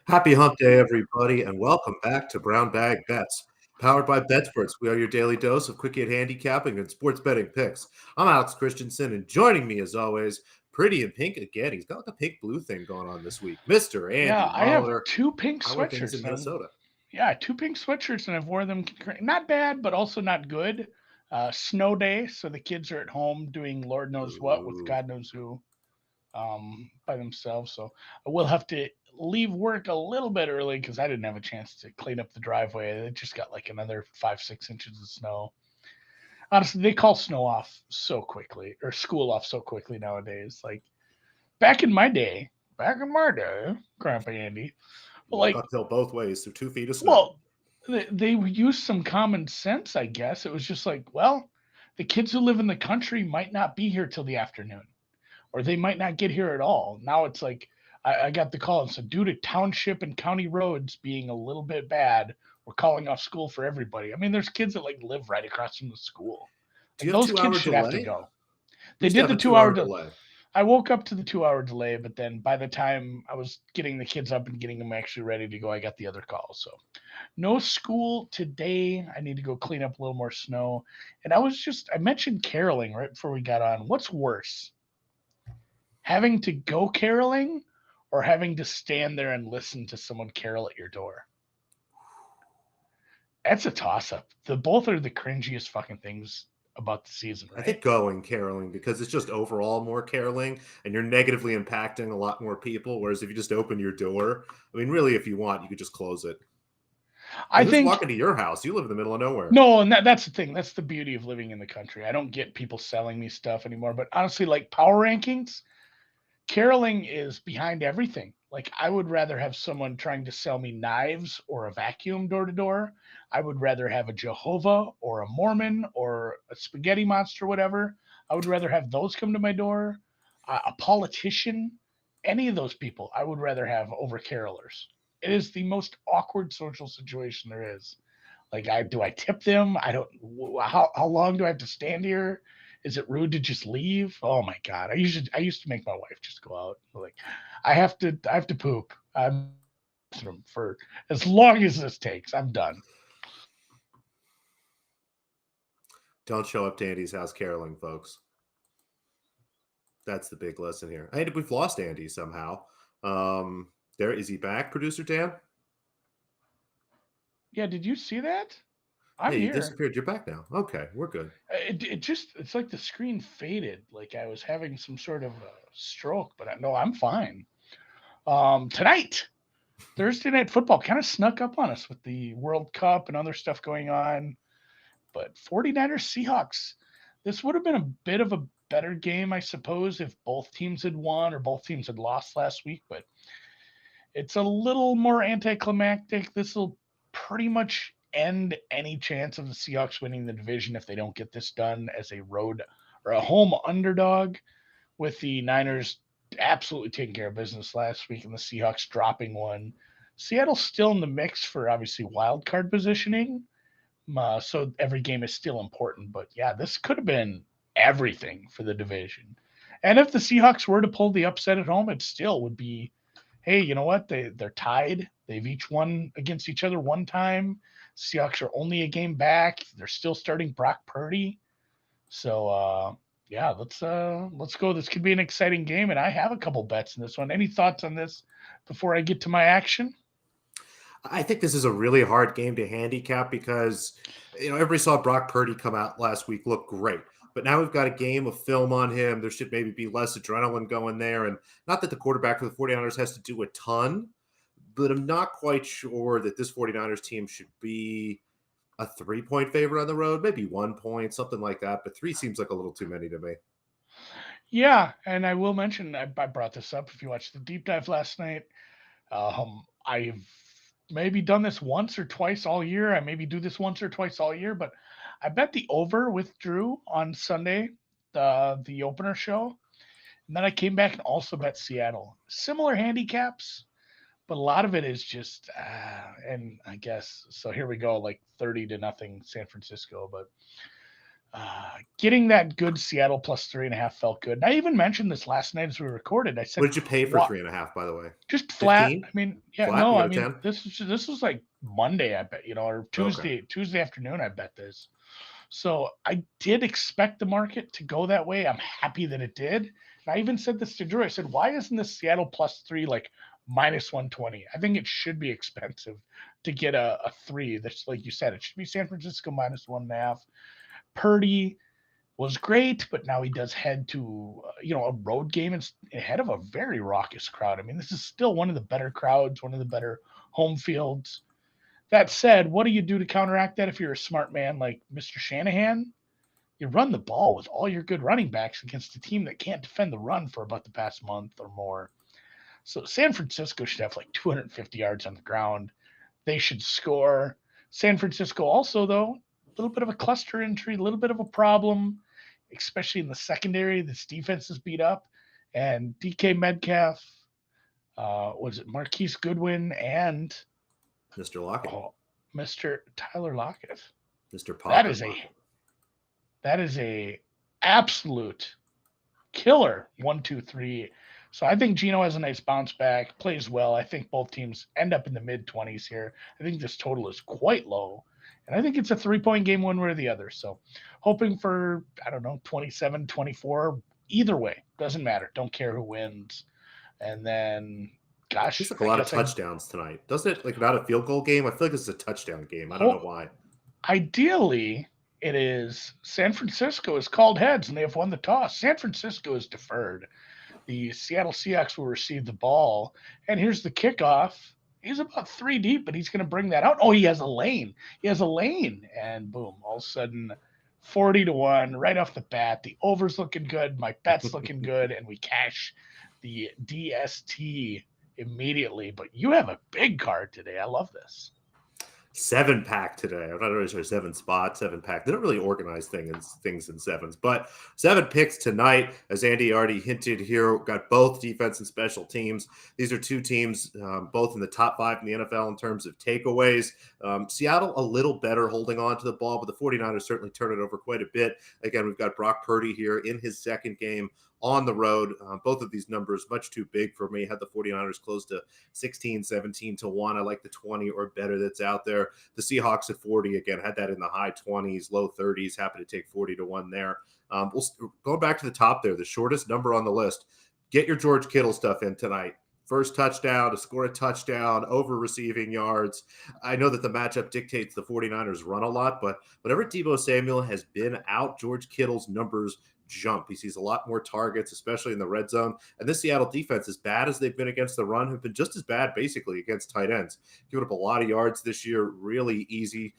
Happy hump day, everybody, and welcome back to Brown Bag Bets. Powered by BetSports, we are your daily dose of quick hit handicapping and sports betting picks. I'm Alex Christensen, and joining me, as always, pretty in pink again. He's got the pink blue thing going on this week. Mr. Yeah, Andy I have Molitor. two pink How are things in sweatshirts, and Minnesota? yeah, two pink sweatshirts, and I've worn them not bad, but also not good. Snow day, so the kids are at home doing Lord knows what with Ooh. God knows who by themselves. So I will have to leave work a little bit early because I didn't have a chance to clean up the driveway. It just got like another 5, 6 inches of snow. Honestly, they call snow off so quickly or school off so quickly nowadays. Like back in my day, Grandpa Andy. But Walk like uphill both ways through 2 feet of snow. Well, they used some common sense, I guess. It was just like, well, the kids who live in the country might not be here till the afternoon, or they might not get here at all. Now it's like I got the call and said, due to township and county roads being a little bit bad, we're calling off school for everybody. I mean, there's kids that like live right across from the school. Do Like you have those kids 2 hour should have to delay? go. We They used to did have the a two 2 hour hour. delay. I woke up to the 2 hour delay, but then by the time I was getting the kids up and getting them actually ready to go, I got the other call. So no school today. I need to go clean up a little more snow. And I mentioned caroling right before we got on. What's worse, having to go caroling or having to stand there and listen to someone carol at your door? That's a toss up. The both are the cringiest fucking things about the season, I right? think going caroling because it's just overall more caroling and you're negatively impacting a lot more people. Whereas if you just open your door, I mean, really, if you want, you could just close it. I Who's think walking to your house? You live in the middle of nowhere. no, and that's the thing. That's the beauty of living in the country. I don't get people selling me stuff anymore. But honestly, like power rankings, caroling is behind everything. Like I would rather have someone trying to sell me knives or a vacuum door to door. I would rather have a Jehovah or a Mormon or a spaghetti monster, whatever. I would rather have those come to my door. A politician, any of those people, I would rather have over carolers. It is the most awkward social situation there is. Like, I tip them? I don't. How long do I have to stand here? Is it rude to just leave? Oh my god! I used to make my wife just go out. Like, I have to poop. I'm for as long as this takes. I'm done. Don't show up to Andy's house caroling, folks. That's the big lesson here. I think we've lost Andy somehow. There is he back, producer Dan? Yeah, did you see that? Yeah, I'm you here. disappeared. You're back now. Okay, we're good. It's like the screen faded. Like I was having some sort of a stroke, but no, I'm fine. Tonight, Thursday night football kind of snuck up on us with the World Cup and other stuff going on. But 49ers Seahawks, this would have been a bit of a better game, I suppose, if both teams had won or both teams had lost last week. But it's a little more anticlimactic. This will pretty much end any chance of the Seahawks winning the division if they don't get this done as a road or a home underdog, with the Niners absolutely taking care of business last week and the Seahawks dropping one. Seattle's still in the mix for obviously wild card positioning, so every game is still important. But yeah, this could have been everything for the division. And if the Seahawks were to pull the upset at home, it still would be, hey, you know what? They're tied. They've each won against each other one time. Seahawks are only a game back. They're still starting Brock Purdy. So yeah, let's go. This could be an exciting game, and I have a couple bets in this one. Any thoughts on this before I get to my action? I think this is a really hard game to handicap because everybody saw Brock Purdy come out last week, look great. But now we've got a game of film on him. There should maybe be less adrenaline going there. And not that the quarterback for the 49ers has to do a ton, but I'm not quite sure that this 49ers team should be a 3-point favorite on the road, maybe 1 point, something like that. But three seems like a little too many to me. Yeah, and I will mention I brought this up if you watched the deep dive last night. I've maybe done this once or twice all year. I maybe do this once or twice all year, but I bet the over with Drew on Sunday, the opener show, and then I came back and also bet Seattle. Similar handicaps, but a lot of it is just, and I guess so. Here we go, like 30 to nothing San Francisco. But Getting that good Seattle plus 3.5 felt good. And I even mentioned this last night as we recorded. I What said, did you pay for "What? 3.5, by the way? Just flat." I 15? mean, yeah, Flat? no, You I got a mean 10? this was like Monday, I bet, or Okay. Tuesday afternoon. I bet this. So I did expect the market to go that way. I'm happy that it did. And I even said this to Drew. I said, "Why isn't this Seattle plus 3 like minus 120? I think it should be expensive to get a 3. That's like you said. It should be San Francisco minus 1.5." Purdy was great, but now he does head to a road game and ahead of a very raucous crowd. I mean, this is still one of the better crowds, one of the better home fields. That said, what do you do to counteract that if you're a smart man like Mr. Shanahan? You run the ball with all your good running backs against a team that can't defend the run for about the past month or more. So San Francisco should have like 250 yards on the ground. They should score. San Francisco also, though, a little bit of a cluster injury, a little bit of a problem, especially in the secondary. This defense is beat up. And DK Metcalf, was it Marquise Goodwin and Mr. Lockett. oh, Mr. Tyler Lockett? Mr. That Pocket is a Lockett. that is a absolute killer 1, 2, 3. So I think Gino has a nice bounce back, plays well. I think both teams end up in the mid 20s here. I think this total is quite low. And I think it's a 3-point game one way or the other. So hoping for, I don't know, 27-24. Either way, doesn't matter. Don't care who wins. And then, Seems gosh, like a I lot of guess I touchdowns tonight. Doesn't it? Like, not a field goal game? I feel like it's a touchdown game. I don't know hope why. ideally it is San Francisco is called heads and they have won the toss. San Francisco is deferred. The Seattle Seahawks will receive the ball. And here's the kickoff. He's about 3 deep, but he's going to bring that out. Oh, he has a lane. He has a lane. And boom, all of a sudden, 40-1 right off the bat. The over's looking good. My bet's looking good. And we cash the DST immediately. But you have a big card today. I love this. 7-pack today. I'm not really sure. 7 spots, 7-pack. They don't really organize things in sevens, but 7 picks tonight. As Andy already hinted here, got both defense and special teams. These are two teams, both in the top 5 in the NFL in terms of takeaways. Seattle a little better holding on to the ball, but the 49ers certainly turn it over quite a bit. Again, we've got Brock Purdy here in his second game on the road. Both of these numbers much too big for me. Had the 49ers close to 16, 17-1. I like the 20 or better that's out there. The Seahawks at 40, again, had that in the high 20s, low 30s. Happy to take 40-1 there. Going back to the top there, the shortest number on the list. Get your George Kittle stuff in tonight. First touchdown, to score a touchdown, over receiving yards. I know that the matchup dictates the 49ers run a lot, but whenever Deebo Samuel has been out, George Kittle's numbers jump. He sees a lot more targets, especially in the red zone. And this Seattle defense, as bad as they've been against the run, have been just as bad basically against tight ends. Giving up a lot of yards this year, really easy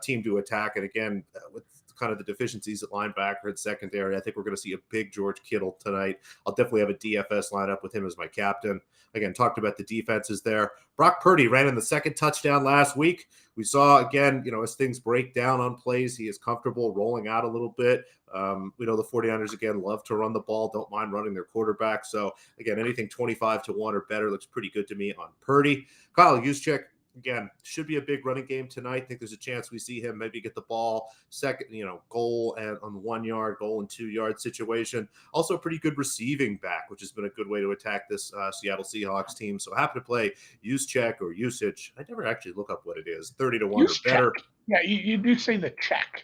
team to attack. And again, with kind of the deficiencies at linebacker and secondary, I think we're going to see a big George Kittle tonight. I'll definitely have a DFS lineup with him as my captain. Again, talked about the defenses there. Brock Purdy ran in the second touchdown last week. We saw, again, as things break down on plays, he is comfortable rolling out a little bit. We know the 49ers, again, love to run the ball, don't mind running their quarterback. So, again, anything 25-1 or better looks pretty good to me on Purdy. Kyle Juszczyk, again, should be a big running game tonight. I think there's a chance we see him maybe get the ball second, goal and on the 1 yard, goal and 2 yard situation. Also, a pretty good receiving back, which has been a good way to attack this Seattle Seahawks team. So happy to play Juszczyk or usage. I never actually look up what it is. 30-1 or better. Yeah, you do say the check.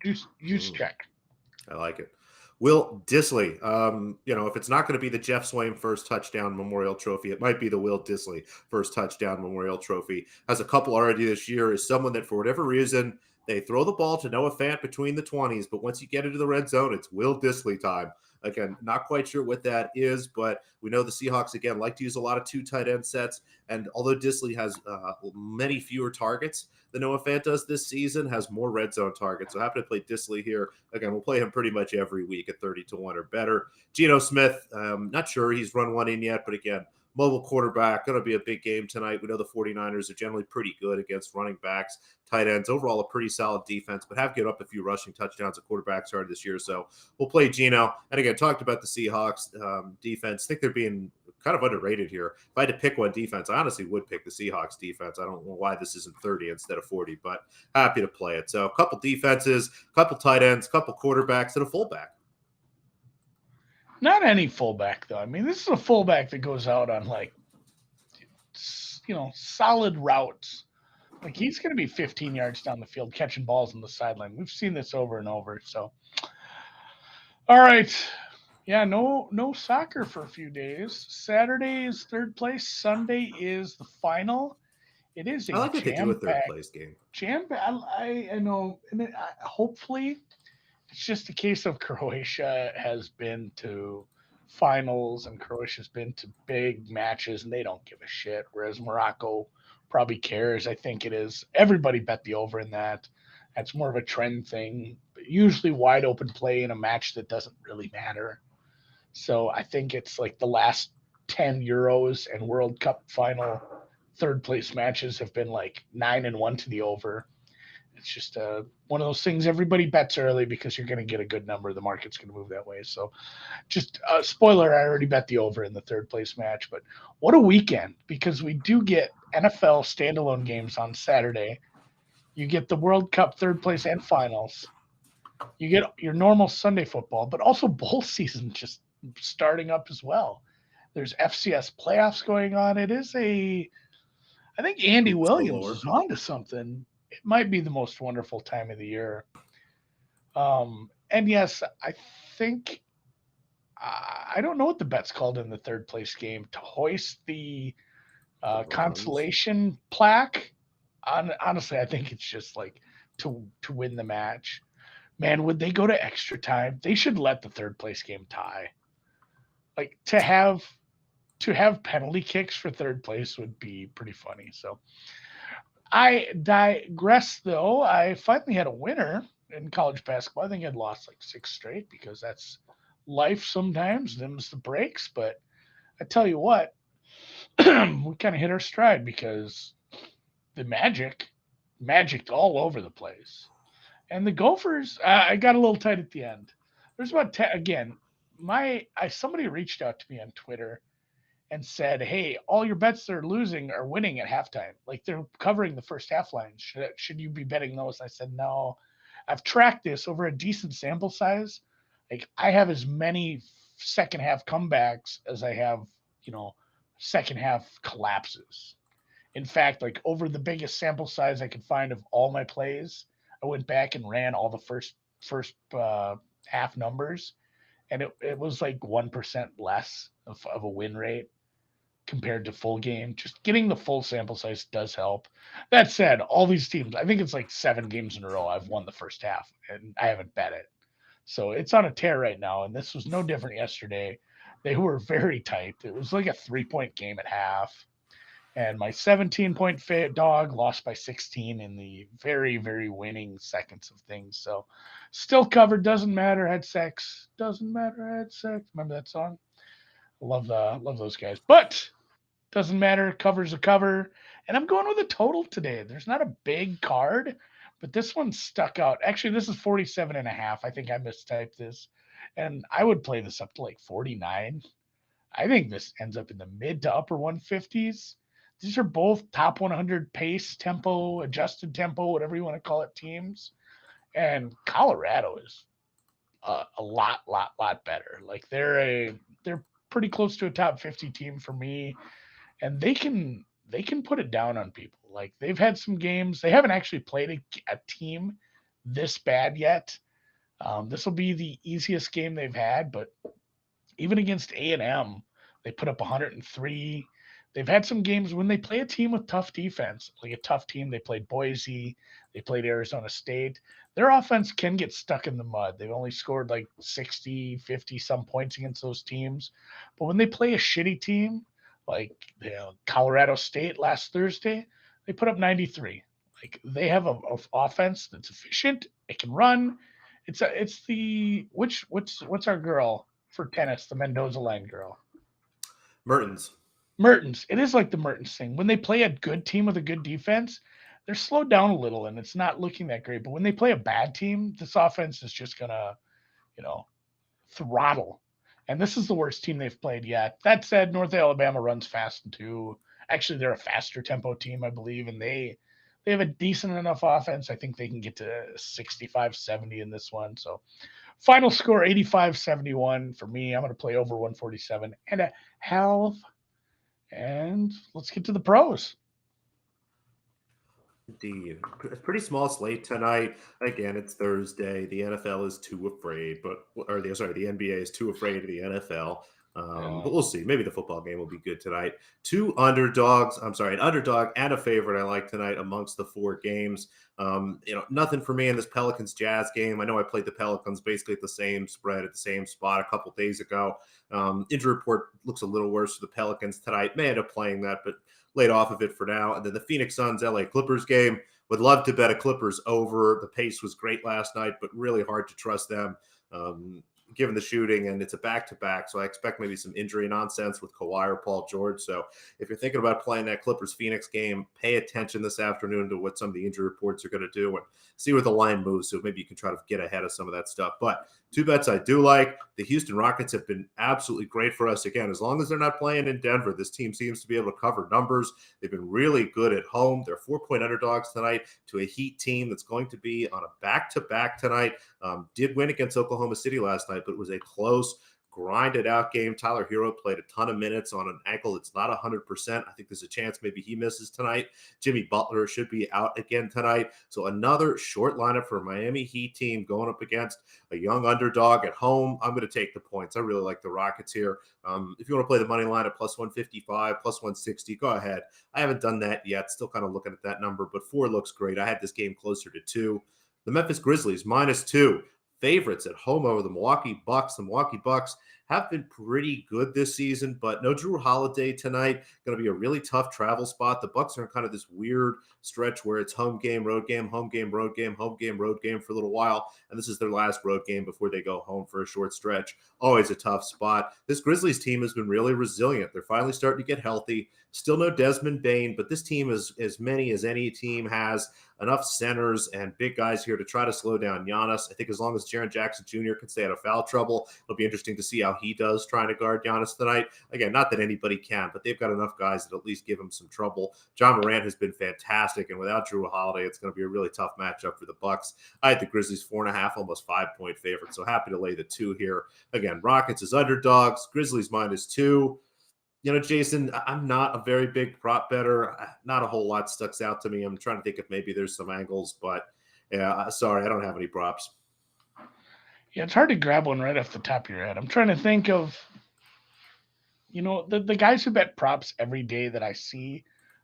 Juszczyk. I like it. Will Dissly, if it's not going to be the Jeff Swaim first touchdown Memorial Trophy, it might be the Will Dissly first touchdown Memorial Trophy. Has a couple already this year, is someone that for whatever reason, they throw the ball to Noah Fant between the 20s, but once you get into the red zone, it's Will Dissly time. Again, not quite sure what that is, but we know the Seahawks, again, like to use a lot of 2 tight end sets. And although Dissly has many fewer targets than Noah Fant does this season, has more red zone targets. So happy to play Dissly here. Again, we'll play him pretty much every week at 30-1 or better. Geno Smith, not sure he's run one in yet, but again, mobile quarterback, going to be a big game tonight. We know the 49ers are generally pretty good against running backs, tight ends. Overall, a pretty solid defense, but have given up a few rushing touchdowns at quarterback started this year. So we'll play Geno. And again, talked about the Seahawks defense. I think they're being kind of underrated here. If I had to pick one defense, I honestly would pick the Seahawks defense. I don't know why this isn't 30 instead of 40, but happy to play it. So a couple defenses, a couple tight ends, a couple quarterbacks, and a fullback. Not any fullback though. I mean, this is a fullback that goes out on like solid routes. Like he's going to be 15 yards down the field catching balls on the sideline. We've seen this over and over. So, all right, yeah, no soccer for a few days. Saturday is third place. Sunday is the final. It is I a like that they do a third jam-packed, place game. I know, and hopefully it's just a case of Croatia has been to finals and Croatia's been to big matches and they don't give a shit. Whereas Morocco probably cares. I think it is. Everybody bet the over in that. That's more of a trend thing. But usually wide open play in a match that doesn't really matter. So I think it's like the last 10 Euros and World Cup final third place matches have been like 9-1 to the over. It's just one of those things everybody bets early because you're going to get a good number. The market's going to move that way. So just spoiler, I already bet the over in the third place match. But what a weekend, because we do get NFL standalone games on Saturday. You get the World Cup third place and finals. You get your normal Sunday football, but also bowl season just starting up as well. There's FCS playoffs going on. I think Andy Williams is on to something. It might be the most wonderful time of the year. And yes, I think I don't know what the bet's called in the third place game to hoist the consolation plaque. Honestly, I think it's just like to win the match. Man, would they go to extra time? They should let the third place game tie. Like to have penalty kicks for third place would be pretty funny. So I digress, though. I finally had a winner in college basketball. I think I'd lost like 6 straight because that's life sometimes. Them's the breaks. But I tell you what, we kind of hit our stride because the magic all over the place. And the Gophers, I got a little tight at the end. There's about 10, again, somebody reached out to me on Twitter and said, "Hey, all your bets that are losing are winning at halftime. Like they're covering the first half lines. Should you be betting those?" I said, "No. I've tracked this over a decent sample size. Like I have as many second half comebacks as I have, second half collapses. In fact, like over the biggest sample size I could find of all my plays, I went back and ran all the first half numbers, and it was like 1% less of a win rate compared to full game. Just getting the full sample size does help. That said, all these teams, I think it's like 7 games in a row I've won the first half, and I haven't bet it. So it's on a tear right now, and this was no different yesterday. They were very tight. It was like a 3-point game at half. And my 17-point dog lost by 16 in the very, very winning seconds of things. So still covered. Doesn't matter. Had sex. Doesn't matter. Had sex. Remember that song? Love those guys. But doesn't matter. Cover's a cover. And I'm going with a total today. There's not a big card, but this one stuck out. Actually, this is 47.5. I think I mistyped this. And I would play this up to like 49. I think this ends up in the mid to upper 150s. These are both top 100 pace, tempo, adjusted tempo, whatever you want to call it, teams. And Colorado is a lot better. Like they're pretty close to a top 50 team for me, and they can put it down on people. Like they've had some games. They haven't actually played a team this bad yet. This will be the easiest game they've had, but even against A&M, they put up 103. They've had some games when they play a team with tough defense, like a tough team. They played Boise. They played Arizona State. Their offense can get stuck in the mud. They've only scored like 60, 50 some points against those teams. But when they play a shitty team, like Colorado State last Thursday, they put up 93. Like they have a offense that's efficient. It can run. It's what's our girl for tennis, the Mendoza line girl? Mertens. It is like the Mertens thing. When they play a good team with a good defense, they're slowed down a little and it's not looking that great. But when they play a bad team, this offense is just gonna, throttle. And this is the worst team they've played yet. That said, North Alabama runs fast too. Actually, they're a faster tempo team, I believe, and they have a decent enough offense. I think they can get to 65-70 in this one. So final score 85-71 for me. I'm going to play over 147 and a half. And let's get to the pros. Indeed. A pretty small slate tonight. Again, it's Thursday. The NFL is too afraid, the NBA is too afraid of the NFL. But we'll see. Maybe the football game will be good tonight. An underdog and a favorite I like tonight amongst the 4 games. Nothing for me in this Pelicans Jazz game. I know I played the Pelicans basically at the same spread at the same spot a couple days ago. Injury report looks a little worse for the Pelicans tonight. May end up playing that, but laid off of it for now. And then the Phoenix Suns LA Clippers game. Would love to bet a Clippers over. The pace was great last night, but really hard to trust them. Given the shooting, and it's a back-to-back, so I expect maybe some injury nonsense with Kawhi or Paul George. So if you're thinking about playing that Clippers-Phoenix game, pay attention this afternoon to what some of the injury reports are going to do and see where the line moves, so maybe you can try to get ahead of some of that stuff. But 2 bets I do like. The Houston Rockets have been absolutely great for us. Again, as long as they're not playing in Denver, this team seems to be able to cover numbers. They've been really good at home. They're 4-point underdogs tonight to a Heat team that's going to be on a back-to-back tonight. Did win against Oklahoma City last night, but it was a close, grinded out game. Tyler Hero played a ton of minutes on an ankle that's not 100%. I think there's a chance maybe he misses tonight. Jimmy Butler should be out again tonight. So another short lineup for a Miami Heat team going up against a young underdog at home. I'm going to take the points. I really like the Rockets here. If you want to play the money line at plus 155, plus 160, go ahead. I haven't done that yet. Still kind of looking at that number, but 4 looks great. I had this game closer to 2. The Memphis Grizzlies -2. Favorites at home over the Milwaukee Bucks. The Milwaukee Bucks have been pretty good this season, but no Drew Holiday tonight. Going to be a really tough travel spot. The Bucks are in kind of this weird stretch where it's home game, road game, home game, road game, home game, road game for a little while, and this is their last road game before they go home for a short stretch. Always a tough spot. This Grizzlies team has been really resilient. They're finally starting to get healthy. Still no Desmond Bane, but this team is as many as any team has. Enough centers and big guys here to try to slow down Giannis. I think as long as Jaren Jackson Jr. can stay out of foul trouble, it'll be interesting to see how he does trying to guard Giannis tonight. Again, not that anybody can, but they've got enough guys that at least give him some trouble. John Morant has been fantastic, and without Drew Holiday, it's going to be a really tough matchup for the Bucks. I had the Grizzlies 4.5, almost 5-point favorite, so happy to lay the 2 here. Again, Rockets as underdogs, Grizzlies -2. Jason, I'm not a very big prop bettor. Not a whole lot sticks out to me. I'm trying to think if maybe there's some angles, but yeah, sorry, I don't have any props. Yeah, it's hard to grab one right off the top of your head. I'm trying to think of, the guys who bet props every day that I see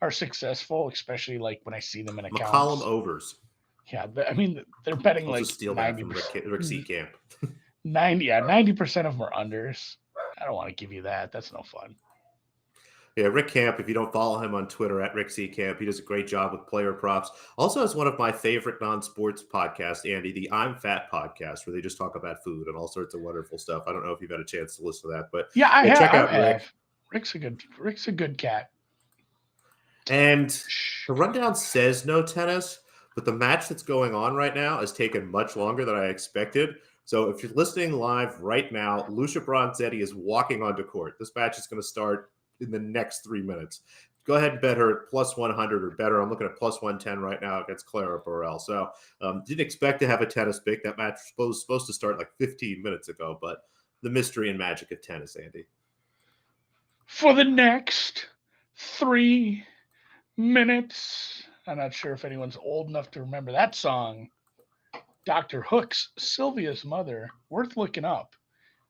are successful, especially like when I see them in accounts. McCollum overs. Yeah, they're betting I'll like just steal 90%. That from Rick Seacamp. 90% of them are unders. I don't want to give you that. That's no fun. Yeah, Rick Camp, if you don't follow him on Twitter at Rick C. Camp, he does a great job with player props. Also has one of my favorite non-sports podcasts, Andy, the I'm Fat podcast, where they just talk about food and all sorts of wonderful stuff. I don't know if you've had a chance to listen to that, but yeah, check out Rick. Rick's a good cat. And the rundown says no tennis, but the match that's going on right now has taken much longer than I expected. So if you're listening live right now, Lucia Bronzetti is walking onto court. This match is going to start in the next 3 minutes. Go ahead and bet her at plus 100 or better. I'm looking at plus 110 right now against Clara Burrell. So didn't expect to have a tennis pick. That match was supposed to start like 15 minutes ago, but the mystery and magic of tennis, Andy. For the next 3 minutes, I'm not sure if anyone's old enough to remember that song, Dr. Hook's Sylvia's Mother, worth looking up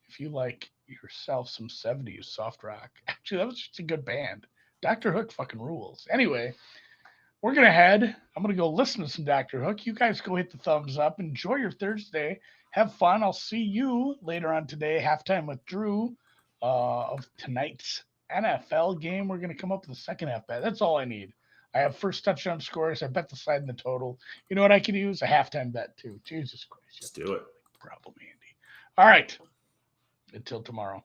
if you like yourself some 70s soft rock. Actually, that was just a good band. Dr. Hook fucking rules. Anyway, we're going to head. I'm going to go listen to some Dr. Hook. You guys go hit the thumbs up. Enjoy your Thursday. Have fun. I'll see you later on today, halftime with Drew of tonight's NFL game. We're going to come up with a second half bet. That's all I need. I have first touchdown scores. I bet the side and the total. You know what I could use? A halftime bet, too. Jesus Christ. Let's do it. Problem, Andy. All right. Until tomorrow.